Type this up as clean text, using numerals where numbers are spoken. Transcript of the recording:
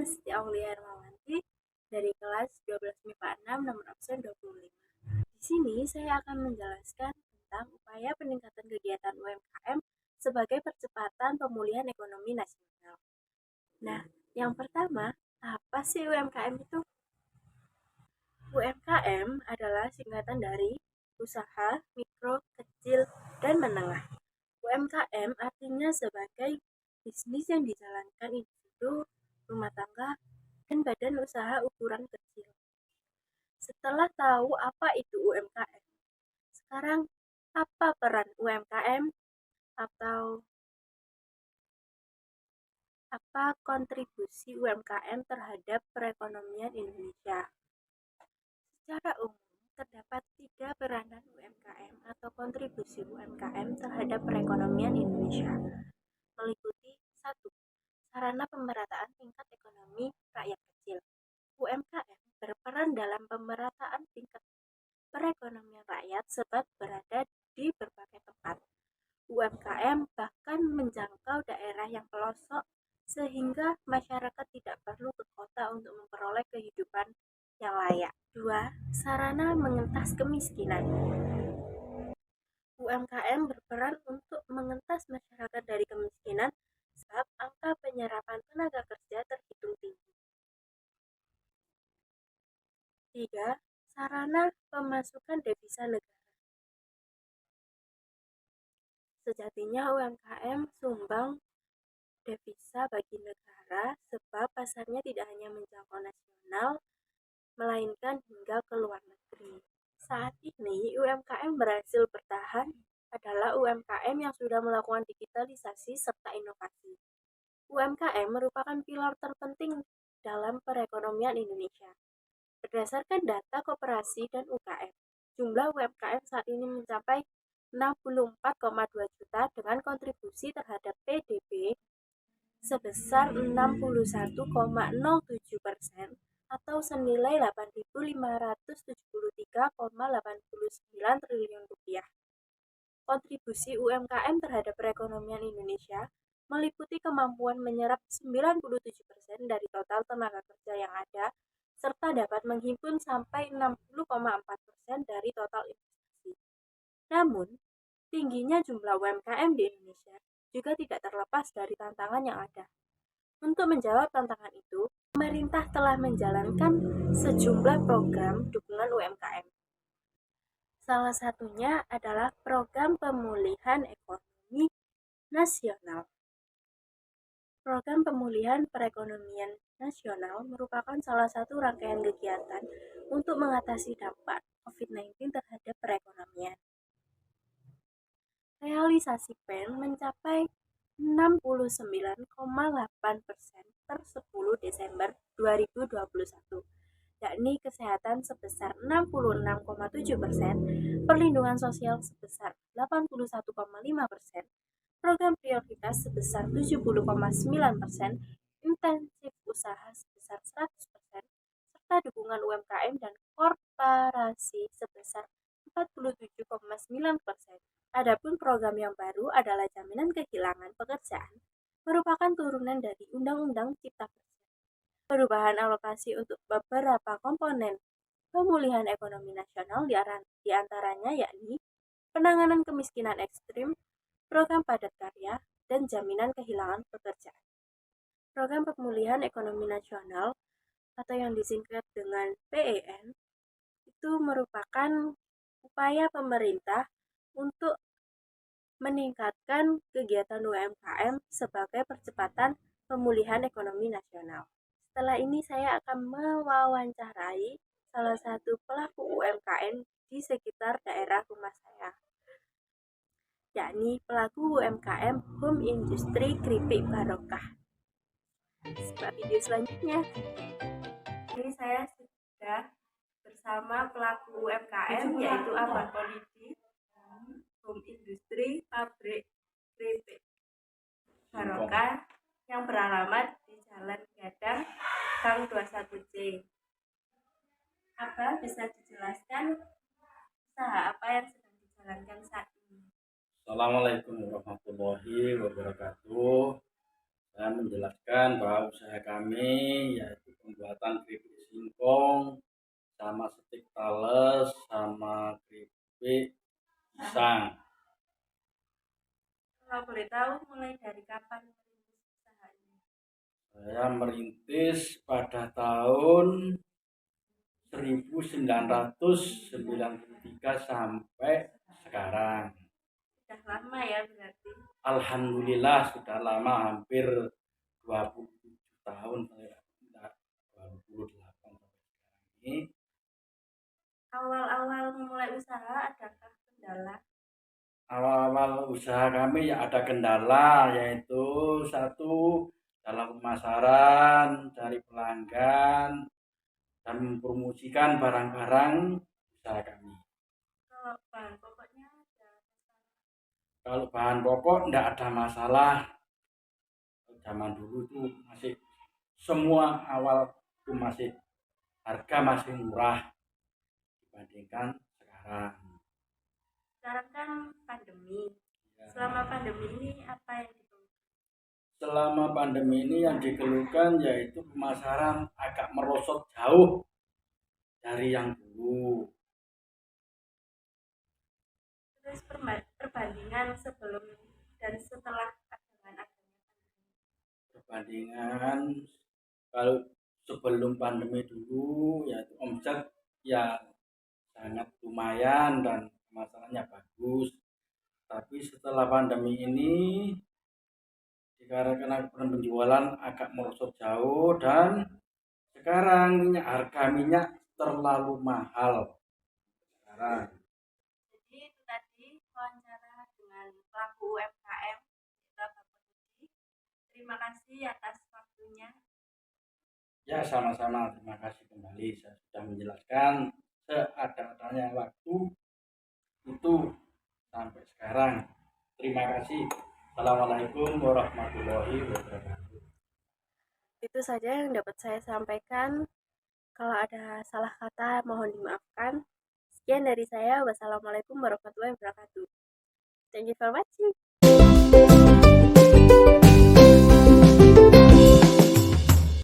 Siti Aulia Hermawanti dari kelas 12 MIPA 6 nomor absen 25. Di sini saya akan menjelaskan tentang upaya peningkatan kegiatan UMKM sebagai percepatan pemulihan ekonomi nasional. Nah, yang pertama, apa sih UMKM itu? UMKM adalah singkatan dari usaha mikro, kecil, dan menengah. UMKM artinya sebagai bisnis yang dijalankan individu, rumah tangga, dan badan usaha ukuran kecil. Setelah tahu apa itu UMKM, sekarang apa peran UMKM atau apa kontribusi UMKM terhadap perekonomian Indonesia? Secara umum, terdapat 3 peranan UMKM atau kontribusi UMKM terhadap perekonomian Indonesia, meliputi 1. Sarana pemerataan tingkat ekonomi rakyat kecil. UMKM berperan dalam pemerataan tingkat perekonomian rakyat sebab berada di berbagai tempat. UMKM bahkan menjangkau daerah yang pelosok sehingga masyarakat tidak perlu ke kota untuk memperoleh kehidupan yang layak. 2. Sarana mengentas kemiskinan. UMKM berperan untuk mengentas masyarakat dari kemiskinan sebab angka penyerapan tenaga kerja terhitung tinggi. 3. Sarana pemasukan devisa negara. Sejatinya UMKM sumbang devisa bagi negara sebab pasarnya tidak hanya menjangkau nasional, melainkan hingga ke luar negeri. Saat ini UMKM berhasil bertahan adalah UMKM yang sudah melakukan digitalisasi serta inovasi. UMKM merupakan pilar terpenting dalam perekonomian Indonesia. Berdasarkan data koperasi dan UKM, jumlah UMKM saat ini mencapai 64,2 juta dengan kontribusi terhadap PDB sebesar 61,07% atau senilai 8.573,89 triliun rupiah. Kontribusi UMKM terhadap perekonomian Indonesia meliputi kemampuan menyerap 97% dari total tenaga kerja yang ada serta dapat menghimpun sampai 60,4% dari total investasi. Namun, tingginya jumlah UMKM di Indonesia juga tidak terlepas dari tantangan yang ada. Untuk menjawab tantangan itu, pemerintah telah menjalankan sejumlah program dukungan UMKM. Salah satunya adalah program pemulihan ekonomi nasional. Program pemulihan perekonomian nasional merupakan salah satu rangkaian kegiatan untuk mengatasi dampak COVID-19 terhadap perekonomian. Realisasi PEN mencapai 69,8% per 10 Desember 2021, yakni kesehatan sebesar 66,7%, perlindungan sosial sebesar 81,5%, program prioritas sebesar 70,9%, intensif usaha sebesar 100%, serta dukungan UMKM dan korporasi sebesar 47,9%. Adapun program yang baru adalah jaminan kehilangan pekerjaan, merupakan turunan dari Undang-Undang Cipta Kerja. Perubahan alokasi untuk beberapa komponen pemulihan ekonomi nasional di antaranya yakni penanganan kemiskinan ekstrim, program padat karya, dan jaminan kehilangan pekerjaan. Program pemulihan ekonomi nasional atau yang disingkat dengan PEN itu merupakan upaya pemerintah untuk meningkatkan kegiatan UMKM sebagai percepatan pemulihan ekonomi nasional. Setelah ini saya akan mewawancarai salah satu pelaku UMKM di sekitar daerah rumah saya, yakni pelaku UMKM Home Industry Keripik Barokah. Setelah video selanjutnya, ini saya sudah bersama pelaku UMKM yaitu Abang Polisi Home Industry Pabrik Keripik Barokah yang beralamat di Jalan Gadang, Gang 21C. Abang bisa dijelaskan usaha apa yang sedang dijalankan saat ini? Assalamualaikum warahmatullahi wabarakatuh. Saya menjelaskan bahwa usaha kami yaitu pembuatan keripik singkong, sama stik tales, sama keripik pisang. Kalau boleh tahu mulai dari kapan merintis usaha ini? Saya merintis pada tahun 1993 sampai sekarang. Sudah lama ya berarti. Alhamdulillah sudah lama, hampir 27 tahun, 28 ini. Awal-awal memulai usaha adakah kendala? Awal-awal usaha kami ya ada kendala, yaitu satu dalam pemasaran, cari pelanggan, dan mempromosikan barang-barang usaha kami. Kalau bahan pokoknya ada Kalau bahan pokok tidak ada masalah. Zaman dulu itu masih semua awal itu masih harga masih murah dibandingkan sekarang. sekarang kan pandemi. Ya. Selama pandemi ini apa yang dikeluhkan? Selama pandemi ini yang dikeluhkan yaitu pemasaran agak merosot jauh dari yang dulu. Terus perbandingan sebelum dan setelah dengan adanya pandemi. Perbandingan kalau sebelum pandemi dulu yaitu omset ya sangat lumayan dan pemasarannya bagus. Tapi setelah pandemi ini dikarenakan penjualan agak merosot jauh dan sekarang harga minyak terlalu mahal sekarang. Jadi itu tadi wawancara dengan pelaku UMKM kita Bapak Budi. Terima kasih atas waktunya. Ya, sama-sama, terima kasih kembali. Saya sudah menjelaskan seada-adanya waktu itu sampai sekarang. Terima kasih. Assalamualaikum warahmatullahi wabarakatuh. Itu saja yang dapat saya sampaikan. Kalau ada salah kata mohon dimaafkan. Sekian dari saya. Wassalamualaikum warahmatullahi wabarakatuh. Thank you for watching.